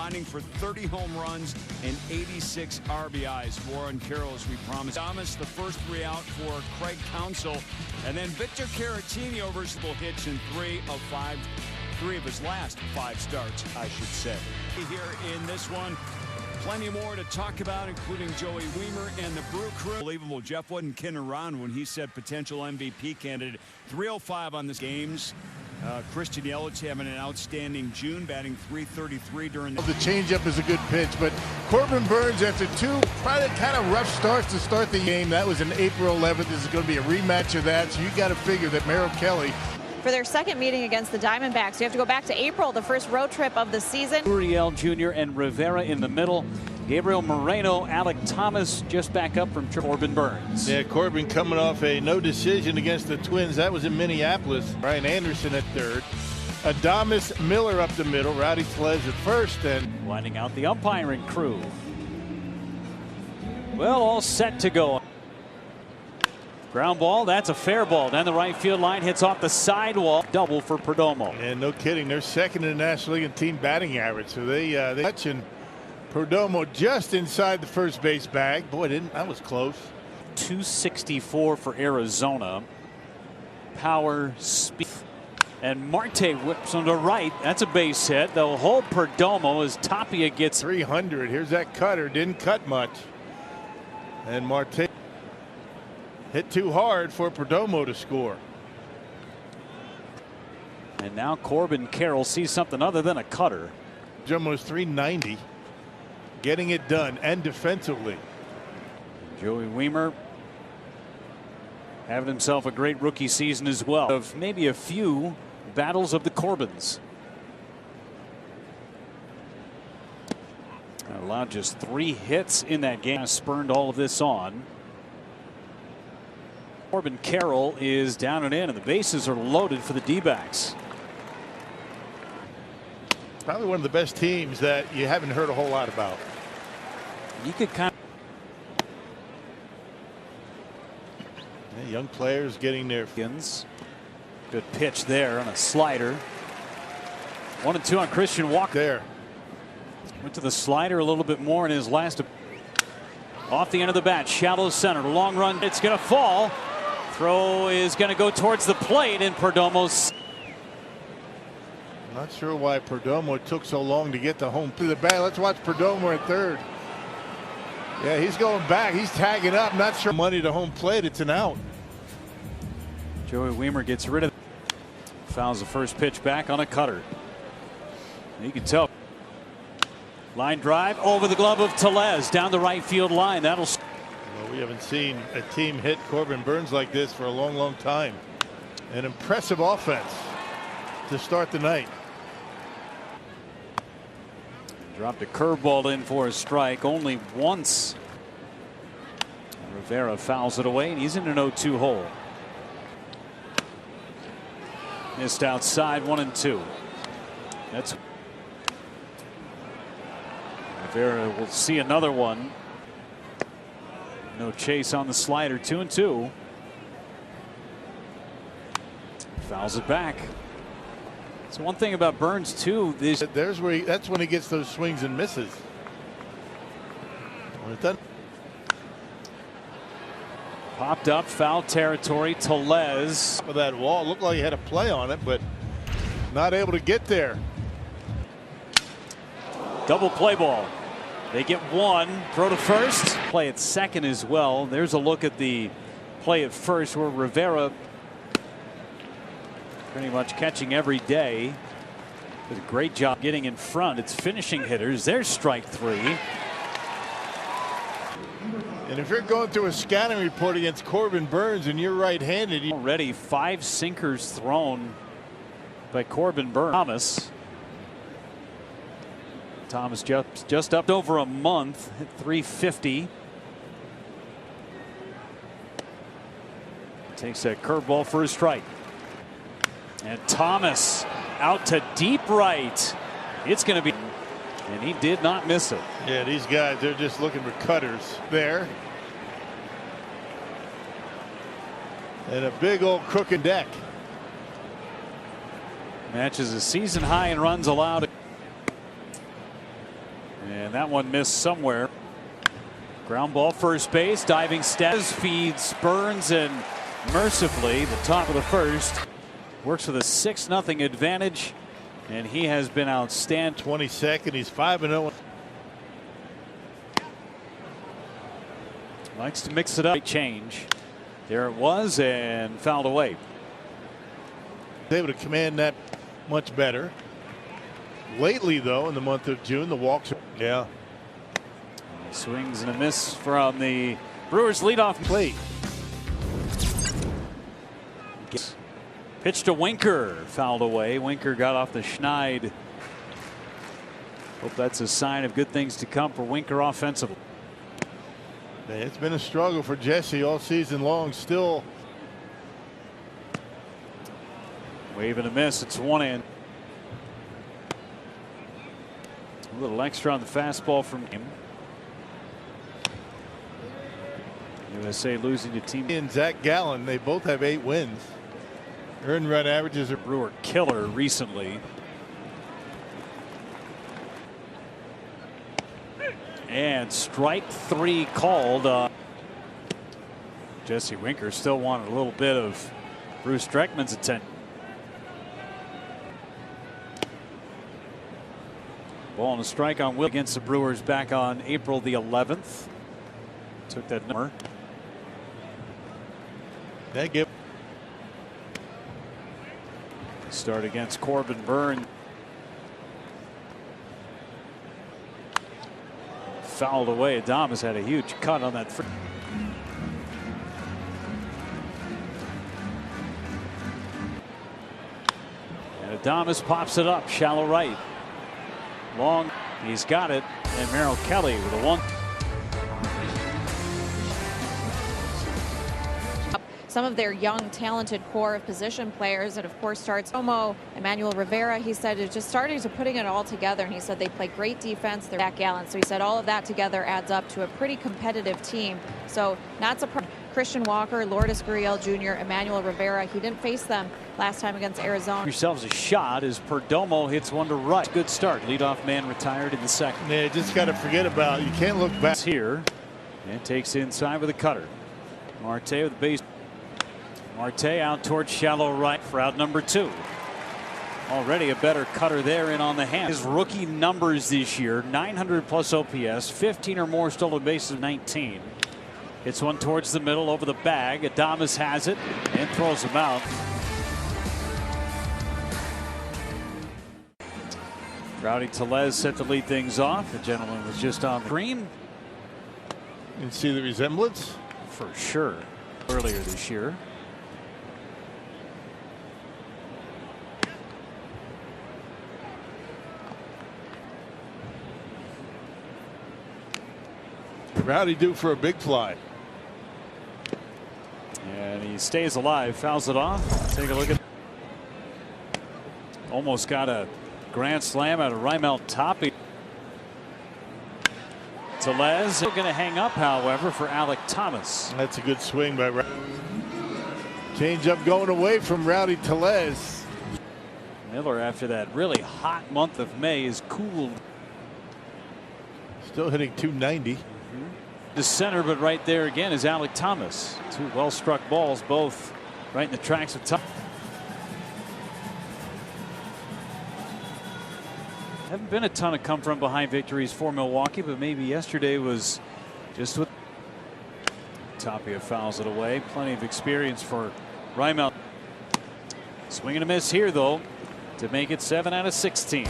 combining for 30 home runs and 86 RBIs. More on Carroll as we promised. Thomas, the first 3 out for Craig Counsell. And then Victor Caratini versatile hits in 3 of his last 5 starts, I should say. Here in this one, plenty more to talk about, including Joey Weimer and the Brew Crew. Unbelievable. Jeff wasn't kidding around when he said potential MVP candidate. 305 on this games. Christian Yelich having an outstanding June, batting .333 during the changeup is a good pitch, but Corbin Burnes, after 2 probably kind of rough starts to start the game, that was in April 11th. This is going to be a rematch of that, so you got to figure that Merrill Kelly. For their second meeting against the Diamondbacks, you have to go back to April, the first road trip of the season. Uriel Jr. and Rivera in the middle. Gabriel Moreno, Alec Thomas just back up from Corbin Burnes. Yeah, Corbin coming off a no decision against the Twins. That was in Minneapolis. Brian Anderson at third. Adames Miller up the middle. Rowdy Tellez at first. And winding out the umpiring crew. Well, all set to go. Ground ball, that's a fair ball. Down the right field line, hits off the sidewall. Double for Perdomo. And no kidding, they're second in the National League in team batting average. So they touching Perdomo just inside the first base bag. Boy, that was close. 264 for Arizona. Power, speed. And Marte whips on the right. That's a base hit. They'll hold Perdomo as Tapia gets 300. Here's that cutter. Didn't cut much. And Marte hit too hard for Perdomo to score. And now Corbin Carroll sees something other than a cutter. Almost 390. Getting it done and defensively. Joey Weimer having himself a great rookie season as well. Of maybe a few battles of the Corbins. Allowed just 3 hits in that game. Spurned all of this on. Corbin Carroll is down and in, and the bases are loaded for the D-backs. Probably one of the best teams that you haven't heard a whole lot about. You could kind of. Yeah, young players getting their good pitch there on a slider. 1-2 on Christian Walker. There. Went to the slider a little bit more in his last. Off the end of the bat, shallow center, long run. It's going to fall. Throw is going to go towards the plate, and Perdomo's. Not sure why Perdomo took so long to get to home to the bat. Let's watch Perdomo at third. Yeah, he's going back. He's tagging up. Not sure. Money to home plate. It's an out. Joey Weimer gets rid of. Fouls the first pitch back on a cutter. You can tell. Line drive over the glove of Tellez down the right field line. That'll. Well, we haven't seen a team hit Corbin Burnes like this for a long, long time. An impressive offense to start the night. Dropped a curveball in for a strike only once. Rivera fouls it away, and he's in an 0-2 hole. Missed outside, 1-2. That's. Rivera will see another one. No chase on the slider, 2-2. Fouls it back. So one thing about Burnes too, that's when he gets those swings and misses. When it doesn't. Popped up, foul territory. Tellez. For that wall, looked like he had a play on it, but not able to get there. Double play ball. They get one. Throw to first. Play at second as well. There's a look at the play at first where Rivera pretty much catching every day. Did a great job getting in front. It's finishing hitters. There's strike 3. And if you're going through a scouting report against Corbin Burnes and you're right-handed, already 5 sinkers thrown by Corbin Burnes. Thomas just up over a month, hit 350. Takes that curveball for a strike. And Thomas out to deep right. It's going to be. And he did not miss it. Yeah, these guys, they're just looking for cutters there. And a big old crooked deck. Matches a season high in runs allowed. And that one missed somewhere. Ground ball, first base, diving steps, feeds Burns, and mercifully, the top of the first, works with a 6-0 advantage, and he has been outstanding. 22nd, he's 5-0. Likes to mix it up. Change. There it was, and fouled away. Able to command that much better. Lately, though, in the month of June, the walks are, yeah. Swings and a miss from the Brewers leadoff plate. Pitch to Winker, fouled away. Winker got off the schneid. Hope that's a sign of good things to come for Winker offensively. It's been a struggle for Jesse all season long. Still. Wave and a miss. It's one in. A little extra on the fastball from him. USA losing to team. And Zach Gallen, they both have 8 wins. Earned run averages are Brewer killer recently. And strike 3 called. Jesse Winker still wanted a little bit of Bruce Streckman's attention. Ball and a strike on Will against the Brewers back on April the 11th. Took that number. that give. Start against Corbin Burns. Fouled away. Adames had a huge cut on that. And Adames pops it up. Shallow right. Long. He's got it. And Merrill Kelly with a 1. Some of their young, talented core of position players. It, of course, starts Omo, Emmanuel Rivera. He said it's just starting to putting it all together. And he said they play great defense. They're Zach Gallen. So he said all of that together adds up to a pretty competitive team. So not surprised. Christian Walker, Lourdes Gurriel Jr., Emmanuel Rivera. He didn't face them last time against Arizona. Yourselves a shot as Perdomo hits one to right. Good start. Leadoff man retired in the second. Yeah, just got to forget about it. You can't look back here. And takes inside with a cutter. Marte with the base. Marte out towards shallow right for out number 2. Already a better cutter there and on the hand. His rookie numbers this year: 900 plus OPS, 15 or more stolen bases, 19. Hits one towards the middle over the bag. Adames has it and throws him out. Rowdy Tellez set to lead things off. The gentleman was just on the screen. You can see the resemblance for sure earlier this year. Rowdy due for a big fly. And he stays alive, fouls it off. Take a look at. Almost got a grand slam out of Raimel Toppy. Tellez going to hang up, however, for Alek Thomas. That's a good swing by Rowdy. Change up going away from Rowdy Tellez. Miller, after that really hot month of May, is cooled. Still hitting 290. The center, but right there again is Alek Thomas. 2 well struck balls, both right in the tracks of Thomas. Haven't been a ton of come from behind victories for Milwaukee, but maybe yesterday was just with. Tapia fouls it away. Plenty of experience for Raimel. Swing and a miss here, though, to make it 7 out of 16.